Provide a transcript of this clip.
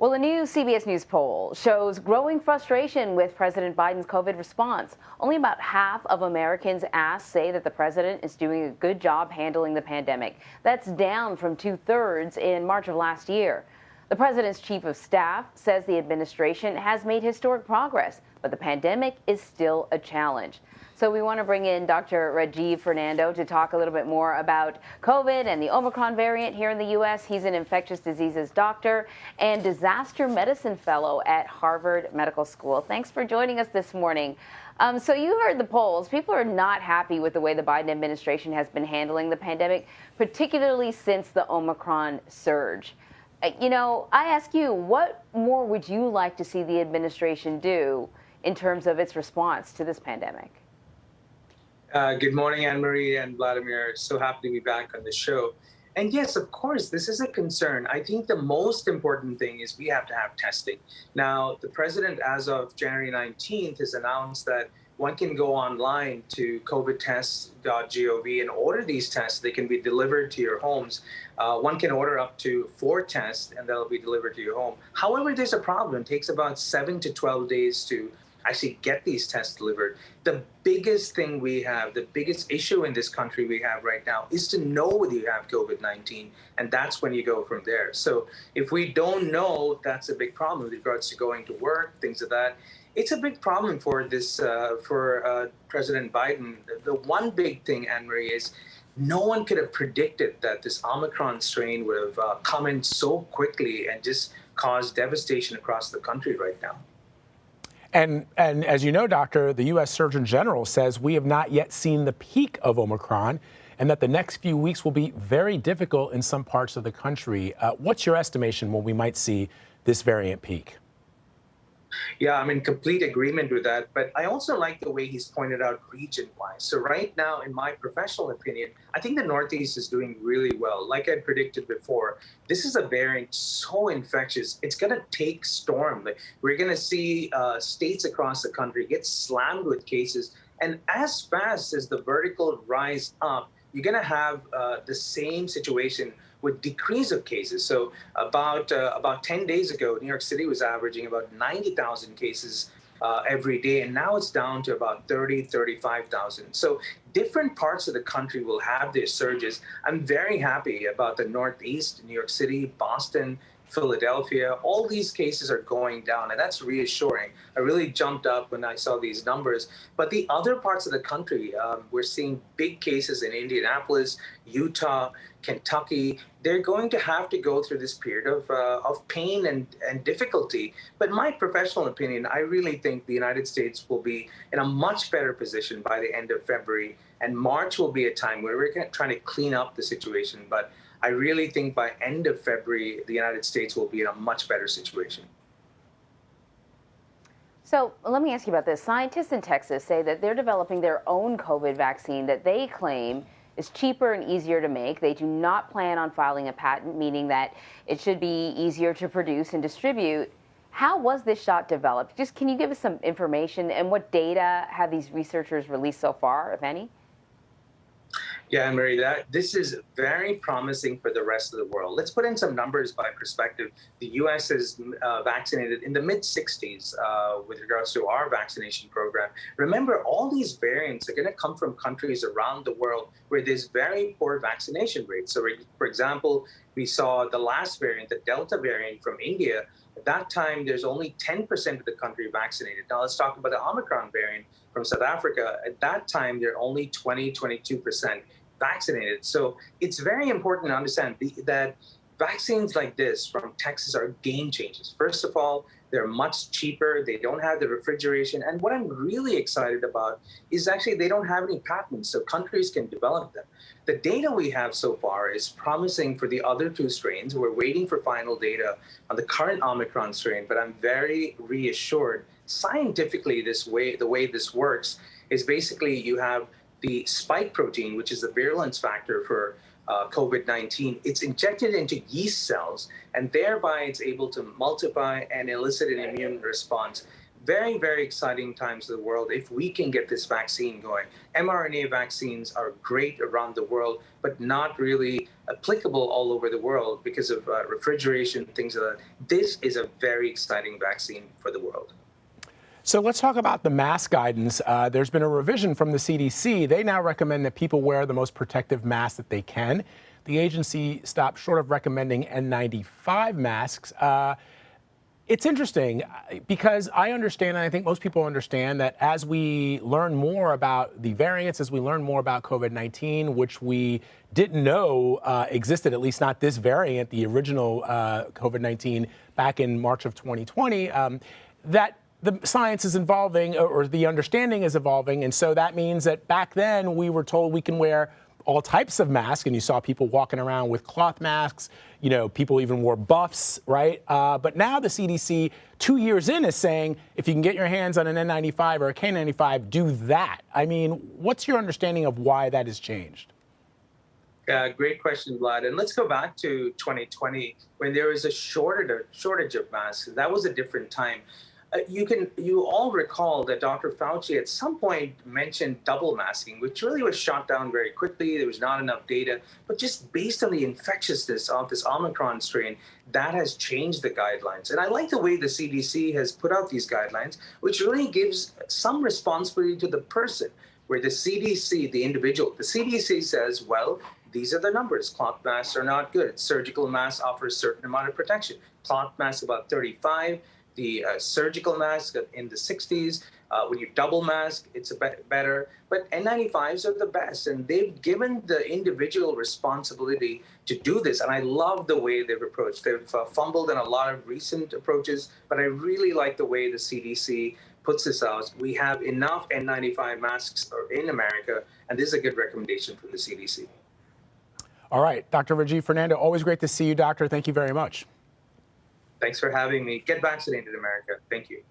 Well, a new CBS News poll shows growing frustration with President Biden's COVID response. Only about half of Americans asked say that the president is doing a good job handling the pandemic. That's down from 2/3 in March of last year. The president's chief of staff says the administration has made historic progress, but the pandemic is still a challenge. So we want to bring in Dr. Rajeev Fernando to talk a little bit more about COVID and the Omicron variant here in the U.S. He's an infectious diseases doctor and disaster medicine fellow at Harvard Medical School. Thanks for joining us this morning. So you heard the polls. People are not happy with the way the Biden administration has been handling the pandemic, particularly since the Omicron surge. I ask you, what more would you like to see the administration do in terms of its response to this pandemic? Good morning, Anne-Marie and Vladimir. So happy to be back on the show. And yes, of course, this is a concern. I think the most important thing is we have to have testing. Now, the president, as of January 19th, has announced that one can go online to covidtests.gov and order these tests. They can be delivered to your homes. One can order up to 4 tests and they'll be delivered to your home. However, there's a problem. It takes about 7 to 12 days to actually get these tests delivered. The biggest thing we have, the biggest issue in this country we have right now is to know whether you have COVID-19, and that's when you go from there. So if we don't know, that's a big problem with regards to going to work, things of that. It's a big problem for this, for President Biden. The one big thing, Anne-Marie, is no one could have predicted that this Omicron strain would have come in so quickly and just caused devastation across the country right now. And as you know, Doctor, the U.S. Surgeon General says we have not yet seen the peak of Omicron and that the next few weeks will be very difficult in some parts of the country. What's your estimation when we might see this variant peak? Yeah, I'm in complete agreement with that. But I also like the way he's pointed out region-wise. So right now, in my professional opinion, I think the Northeast is doing really well. Like I predicted before, this is a variant so infectious, it's going to take storm. We're going to see states across the country get slammed with cases. And as fast as the vertical rise up, you're going to have the same situation with decrease of cases. So about 10 days ago, New York City was averaging about 90,000 cases every day, and now it's down to about 30, 35,000. So different parts of the country will have their surges. I'm very happy about the Northeast, New York City, Boston, Philadelphia. All these cases are going down, and that's reassuring. I really jumped up when I saw these numbers. But the other parts of the country, we're seeing big cases in Indianapolis, Utah, Kentucky. They're going to have to go through this period of pain and difficulty. But in my professional opinion, I really think the United States will be in a much better position by the end of February. And March will be a time where we're trying to clean up the situation. But I really think by end of February, the United States will be in a much better situation. So let me ask you about this. Scientists in Texas say that they're developing their own COVID vaccine that they claim is cheaper and easier to make. They do not plan on filing a patent, meaning that it should be easier to produce and distribute. How was this shot developed? Just can you give us some information, and what data have these researchers released so far, if any? Yeah, Anne-Marie, this is very promising for the rest of the world. Let's put in some numbers by perspective. The U.S. is vaccinated in the mid-60s with regards to our vaccination program. Remember, all these variants are going to come from countries around the world where there's very poor vaccination rates. So, for example, we saw the last variant, the Delta variant from India. At that time, there's only 10% of the country vaccinated. Now, let's talk about the Omicron variant from South Africa. At that time, they're only 22% vaccinated. So it's very important to understand that vaccines like this from Texas are game changers. First of all, they're much cheaper. They don't have the refrigeration. And what I'm really excited about is actually they don't have any patents, so countries can develop them. The data we have so far is promising for the other 2 strains. We're waiting for final data on the current Omicron strain, but I'm very reassured scientifically the way this works is basically you have the spike protein, which is the virulence factor for COVID-19. It's injected into yeast cells, and thereby it's able to multiply and elicit an immune response. very, very exciting times in the world if we can get this vaccine going. mRNA vaccines are great around the world, but not really applicable all over the world because of refrigeration, things like that. This is a very exciting vaccine for the world. So let's talk about the mask guidance. There's been a revision from the CDC. They now recommend that people wear the most protective mask that they can. The agency stopped short of recommending N95 masks. It's interesting because I understand, and I think most people understand, that as we learn more about the variants, as we learn more about COVID-19, which we didn't know existed, at least not this variant, the original COVID-19 back in March of 2020, that the science is evolving, or the understanding is evolving. And so that means that back then we were told we can wear all types of masks, and you saw people walking around with cloth masks. You know, people even wore buffs, right? But now the CDC, 2 years in, is saying if you can get your hands on an N95 or a K95, do that. I mean, what's your understanding of why that has changed? Great question, Vlad. And let's go back to 2020 when there was a shortage of masks. That was a different time. You all recall that Dr. Fauci at some point mentioned double masking, which really was shot down very quickly. There was not enough data, but just based on the infectiousness of this Omicron strain, that has changed the guidelines. And I like the way the CDC has put out these guidelines, which really gives some responsibility to the person, where the CDC, the individual, the CDC says, well, these are the numbers. Cloth masks are not good. Surgical masks offer a certain amount of protection. Cloth masks about 35. The surgical mask in the 60s. When you double mask, it's better. But N95s are the best, and they've given the individual responsibility to do this. And I love the way they've approached. They've fumbled in a lot of recent approaches, but I really like the way the CDC puts this out. We have enough N95 masks in America, and this is a good recommendation from the CDC. All right, Dr. Rajeev Fernando, always great to see you, doctor. Thank you very much. Thanks for having me. Get vaccinated, America. Thank you.